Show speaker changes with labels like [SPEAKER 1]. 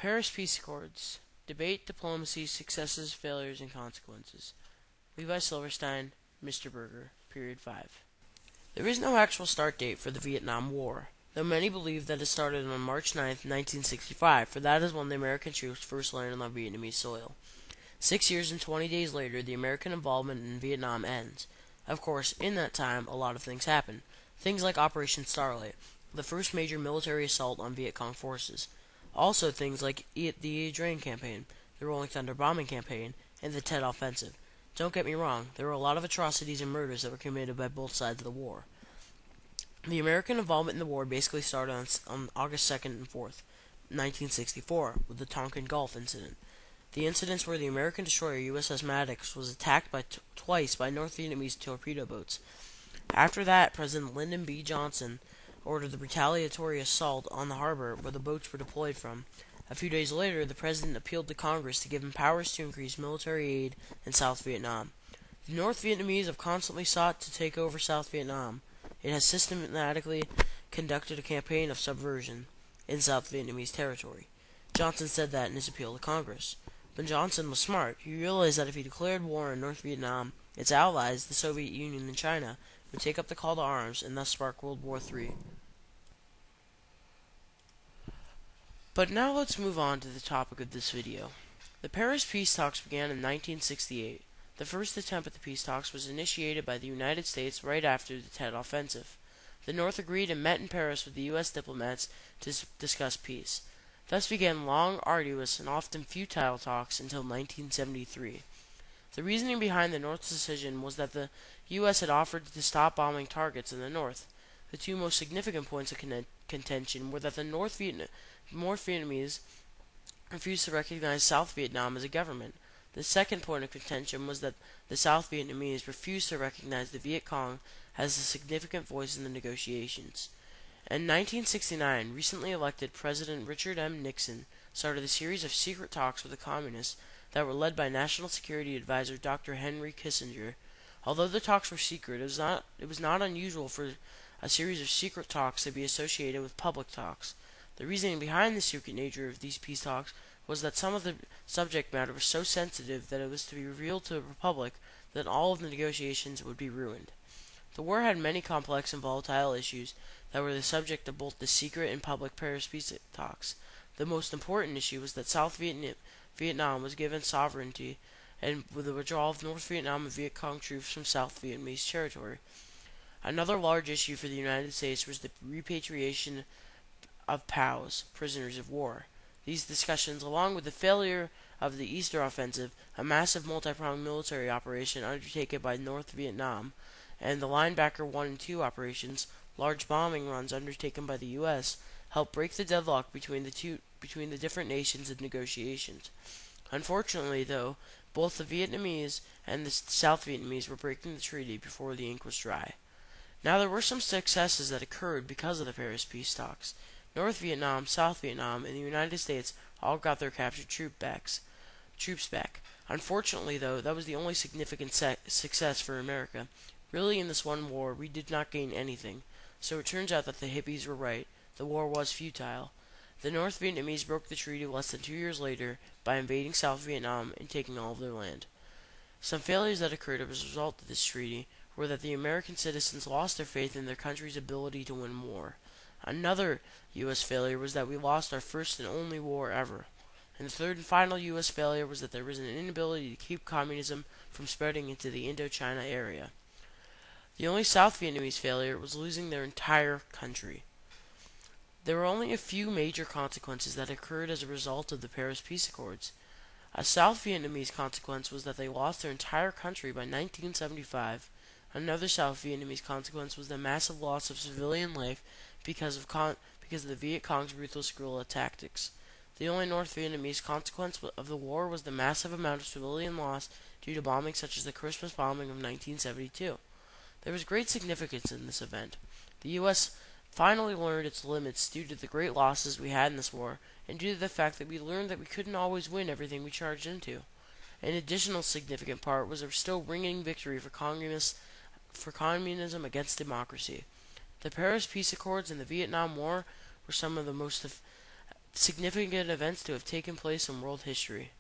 [SPEAKER 1] Paris Peace Accords. Debate, Diplomacy, Successes, Failures, and Consequences. Levi Silverstein, Mr. Berger, Period 5. There is no actual start date for the Vietnam War, though many believe that it started on March 9, 1965, for that is when the American troops first landed on Vietnamese soil. 6 years and 20 days later, the American involvement in Vietnam ends. Of course, in that time, a lot of things happen. Things like Operation Starlight, the first major military assault on Viet Cong forces. Also things like the Ia Dran campaign, the Rolling Thunder bombing campaign, and the Tet Offensive. Don't get me wrong, there were a lot of atrocities and murders that were committed by both sides of the war. The American involvement in the war basically started on August 2nd and 4th, 1964, with the Tonkin Gulf incident. The incidents where the American destroyer USS Maddox was attacked twice by North Vietnamese torpedo boats. After that, President Lyndon B. Johnson ordered the retaliatory assault on the harbor where the boats were deployed from. A few days later, the President appealed to Congress to give him powers to increase military aid in South Vietnam. The North Vietnamese have constantly sought to take over South Vietnam. It has systematically conducted a campaign of subversion in South Vietnamese territory. Johnson said that in his appeal to Congress. But Johnson was smart. He realized that if he declared war on North Vietnam, its allies, the Soviet Union and China, would take up the call to arms and thus spark World War III. But now let's move on to the topic of this video. The Paris peace talks began in 1968. The first attempt at the peace talks was initiated by the United States right after the Tet Offensive. The North agreed and met in Paris with the U.S. diplomats to discuss peace. Thus began long, arduous, and often futile talks until 1973. The reasoning behind the North's decision was that the U.S. had offered to stop bombing targets in the North. The two most significant points of contention were that the North Vietnamese refused to recognize South Vietnam as a government. The second point of contention was that the South Vietnamese refused to recognize the Viet Cong as a significant voice in the negotiations. In 1969, recently elected President Richard M. Nixon started a series of secret talks with the Communists that were led by National Security Advisor Dr. Henry Kissinger. Although the talks were secret, it was not unusual for a series of secret talks to be associated with public talks. The reasoning behind the secret nature of these peace talks was that some of the subject matter was so sensitive that it was to be revealed to the public that all of the negotiations would be ruined. The war had many complex and volatile issues that were the subject of both the secret and public Paris peace talks. The most important issue was that South Vietnam was given sovereignty, and with the withdrawal of North Vietnam and Viet Cong troops from South Vietnamese territory. Another large issue for the United States was the repatriation of POWs, prisoners of war. These discussions, along with the failure of the Easter Offensive, a massive multi-pronged military operation undertaken by North Vietnam, and the Linebacker 1 and 2 operations, large bombing runs undertaken by the U.S., helped break the deadlock between the different nations in negotiations. Unfortunately, though, both the Vietnamese and the South Vietnamese were breaking the treaty before the ink was dry. Now there were some successes that occurred because of the Paris peace talks. North Vietnam, South Vietnam, and the United States all got their captured troops back. Unfortunately, though, that was the only significant success for America. Really, in this one war, we did not gain anything. So it turns out that the hippies were right. The war was futile. The North Vietnamese broke the treaty less than 2 years later by invading South Vietnam and taking all of their land. Some failures that occurred as a result of this treaty were that the American citizens lost their faith in their country's ability to win war. Another U.S. failure was that we lost our first and only war ever. And the third and final U.S. failure was that there was an inability to keep communism from spreading into the Indochina area. The only South Vietnamese failure was losing their entire country. There were only a few major consequences that occurred as a result of the Paris Peace Accords. A South Vietnamese consequence was that they lost their entire country by 1975. Another South Vietnamese consequence was the massive loss of civilian life because of the Viet Cong's ruthless guerrilla tactics. The only North Vietnamese consequence of the war was the massive amount of civilian loss due to bombings such as the Christmas bombing of 1972. There was great significance in this event. The U.S. finally learned its limits due to the great losses we had in this war, and due to the fact that we learned that we couldn't always win everything we charged into. An additional significant part was a still ringing victory for communism against democracy. The Paris Peace Accords and the Vietnam War were some of the most significant events to have taken place in world history.